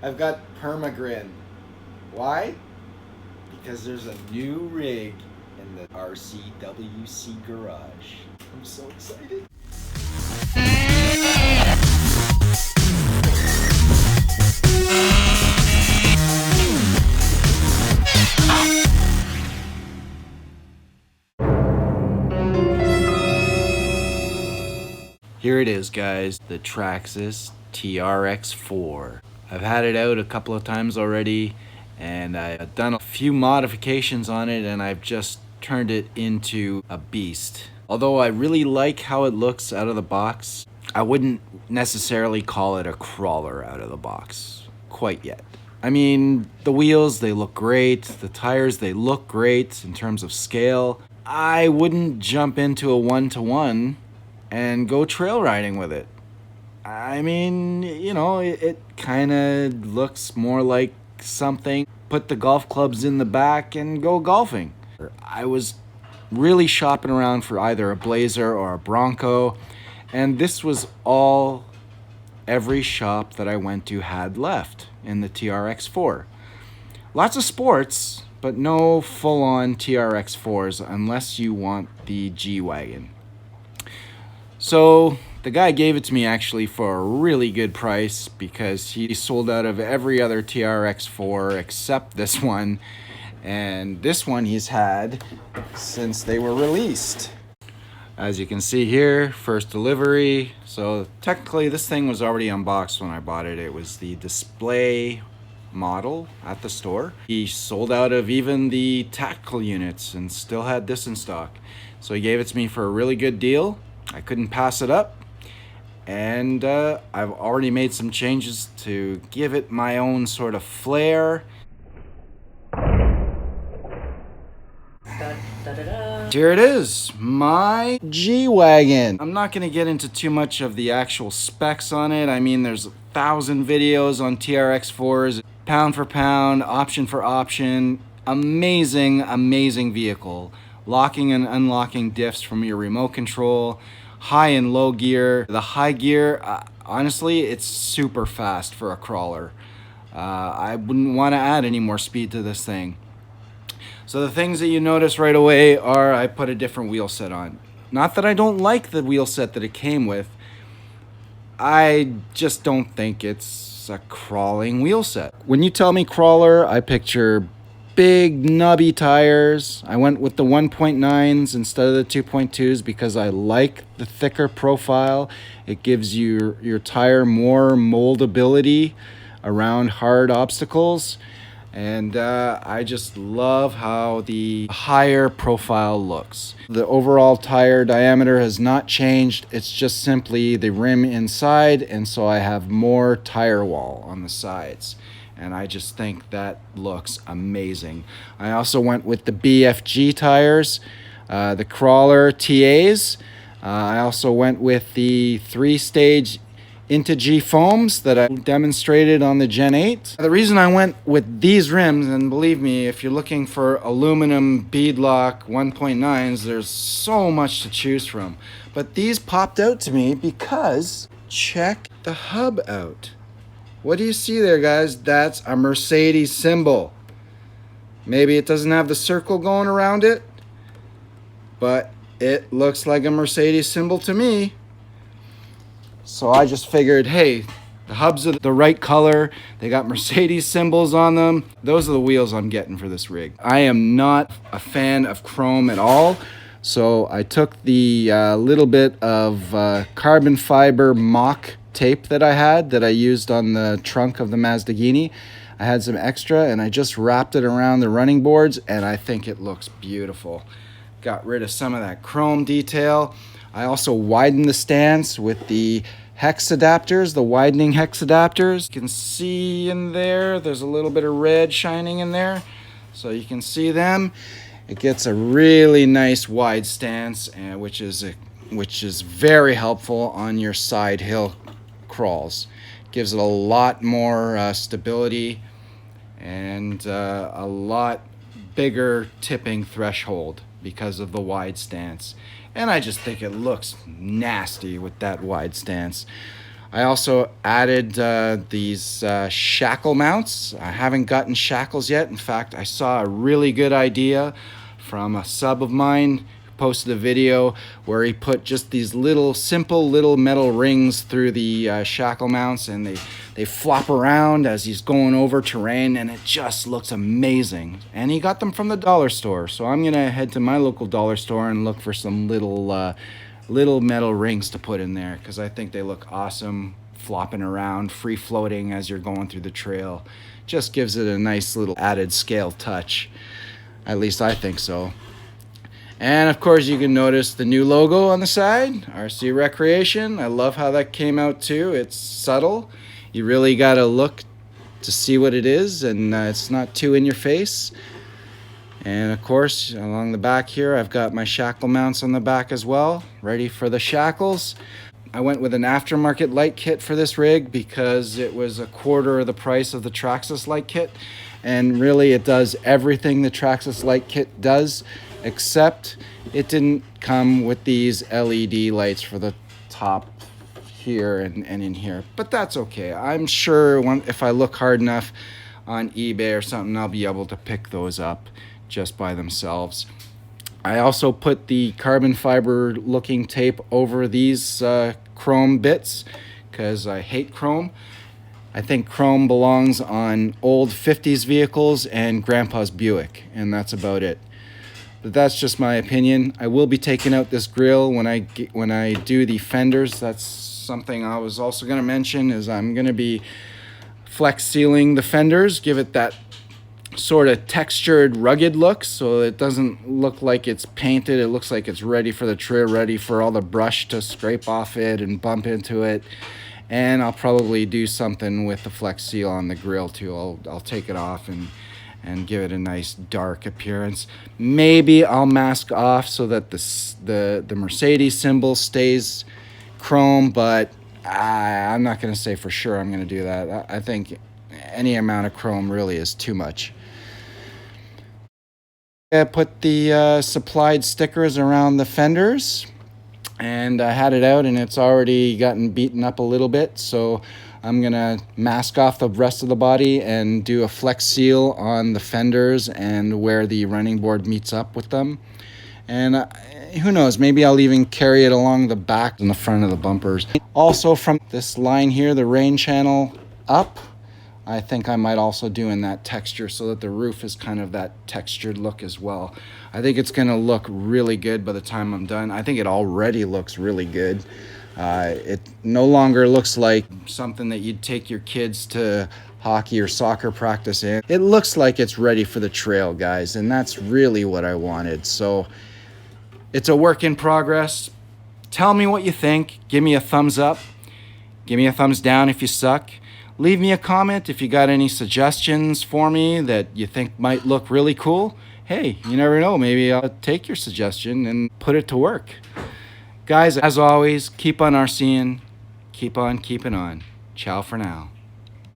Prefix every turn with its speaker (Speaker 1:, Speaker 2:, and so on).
Speaker 1: I've got permagrin. Why? Because there's a new rig in the RCWC garage. I'm so excited. Here it is, guys, the Traxxas TRX4. I've had it out a couple of times already, and I've done a few modifications on it, and I've just turned it into a beast. Although I really like how it looks out of the box, I wouldn't necessarily call it a crawler out of the box quite yet. I mean, the wheels, they look great. The tires, they look great in terms of scale. I wouldn't jump into a one-to-one and go trail riding with it. I mean, you know, it kind of looks more like something. Put the golf clubs in the back and go golfing. I was really shopping around for either a Blazer or a Bronco, and this was all every shop that I went to had left in the TRX4. Lots of sports, but no full-on TRX4s unless you want the G-Wagon. So the guy gave it to me actually for a really good price because he sold out of every other TRX4 except this one. And this one he's had since they were released. As you can see here, first delivery. So technically this thing was already unboxed when I bought it. It was the display model at the store. He sold out of even the tactical units and still had this in stock. So he gave it to me for a really good deal. I couldn't pass it up, and I've already made some changes to give it my own sort of flair. Here it is, my G-Wagon. I'm not going to get into too much of the actual specs on it. I mean, there's 1,000 videos on TRX4s, pound for pound, option for option. Amazing, amazing vehicle. Locking and unlocking diffs from your remote control, high and low gear. The high gear, honestly, it's super fast for a crawler. I wouldn't want to add any more speed to this thing. So the things that you notice right away are I put a different wheel set on. Not that I don't like the wheel set that it came with. I just don't think it's a crawling wheel set. When you tell me crawler, I picture big nubby tires. I went with the 1.9s instead of the 2.2s because I like the thicker profile. It gives your tire more moldability around hard obstacles. And I just love how the higher profile looks. The overall tire diameter has not changed. It's just simply the rim inside, and so I have more tire wall on the sides. And I just think that looks amazing. I also went with the BFG tires, the crawler TAs. I also went with the 3-stage into G foams that I demonstrated on the Gen 8. The reason I went with these rims, and believe me, if you're looking for aluminum beadlock 1.9s, there's so much to choose from. But these popped out to me because check the hub out. What do you see there, guys? That's a Mercedes symbol. Maybe it doesn't have the circle going around it, but it looks like a Mercedes symbol to me. So I just figured, hey, the hubs are the right color. They got Mercedes symbols on them. Those are the wheels I'm getting for this rig. I am not a fan of chrome at all. So I took the little bit of carbon fiber mock tape that I used on the trunk of the Mazdagini. I had some extra and I just wrapped it around the running boards, and I think it looks beautiful. Got rid of some of that chrome detail. I also widened the stance with the hex adapters, the widening hex adapters. You can see in there, there's a little bit of red shining in there, so you can see them. It gets a really nice wide stance, which is very helpful on your side hill crawls. Gives it a lot more stability and a lot bigger tipping threshold because of the wide stance. And I just think it looks nasty with that wide stance. I also added these shackle mounts. I haven't gotten shackles yet. In fact, I saw a really good idea from a sub of mine who posted a video where he put just these little simple little metal rings through the shackle mounts, and they flop around as he's going over terrain, and it just looks amazing. And he got them from the dollar store, so I'm gonna head to my local dollar store and look for some little metal rings to put in there, because I think they look awesome, flopping around, free floating as you're going through the trail. Just gives it a nice little added scale touch. At least I think so. And of course you can notice the new logo on the side, RC Recreation. I love how that came out too. It's subtle. You really gotta look to see what it is, and it's not too in your face. And of course, along the back here, I've got my shackle mounts on the back as well, ready for the shackles. I went with an aftermarket light kit for this rig because it was a quarter of the price of the Traxxas light kit. And really it does everything the Traxxas light kit does, except it didn't come with these LED lights for the top here and in here. But that's okay. I'm sure if I look hard enough on eBay or something, I'll be able to pick those up just by themselves. I also put the carbon fiber looking tape over these chrome bits because I hate chrome. I think chrome belongs on old 50s vehicles and Grandpa's Buick, and that's about it. But that's just my opinion. I will be taking out this grill when I do the fenders. That's something I was also going to mention, is I'm going to be flex sealing the fenders, give it that sort of textured, rugged look, so it doesn't look like it's painted. It looks like it's ready for the trail, ready for all the brush to scrape off it and bump into it. And I'll probably do something with the flex seal on the grill too. I'll take it off and give it a nice dark appearance. Maybe I'll mask off so that the Mercedes symbol stays chrome, but I'm not going to say for sure I'm going to do that. I think any amount of chrome really is too much. I put the supplied stickers around the fenders, and I had it out and it's already gotten beaten up a little bit, so I'm gonna mask off the rest of the body and do a flex seal on the fenders and where the running board meets up with them. And who knows, maybe I'll even carry it along the back and the front of the bumpers. Also, from this line here, the rain channel up, I think I might also do in that texture so that the roof is kind of that textured look as well. I think it's gonna look really good by the time I'm done. I think it already looks really good. It no longer looks like something that you'd take your kids to hockey or soccer practice in. It looks like it's ready for the trail, guys, and that's really what I wanted. So it's a work in progress. Tell me what you think. Give me a thumbs up. Give me a thumbs down if you suck. Leave me a comment if you got any suggestions for me that you think might look really cool. Hey, you never know, maybe I'll take your suggestion and put it to work. Guys, as always, keep on RCing, keep on keeping on. Ciao for now.